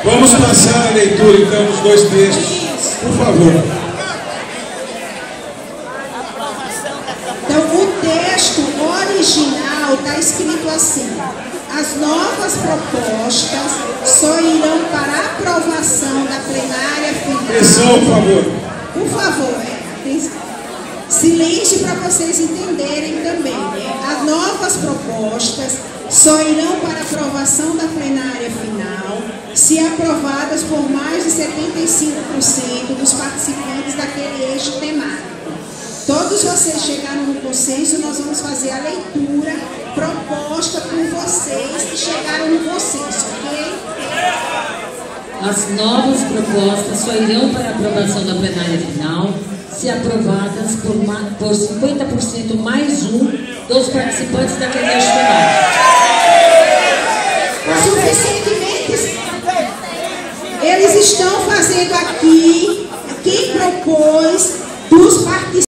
Vamos passar a leitura, então, dos dois textos, por favor. Então, o texto original está escrito assim: as novas propostas só irão para aprovação da plenária final. Atenção, por favor. Por favor, silêncio para vocês entenderem também, né? As novas propostas só irão para aprovação da plenária final se aprovadas por mais de 75% dos participantes daquele eixo temático. Todos vocês chegaram no consenso, nós vamos fazer a leitura proposta por vocês que chegaram no consenso, ok? As novas propostas só irão para aprovação da plenária final se aprovadas por 50% mais um dos participantes daquele eixo temático. Suficientemente, eles estão fazendo aqui, quem propôs dos participantes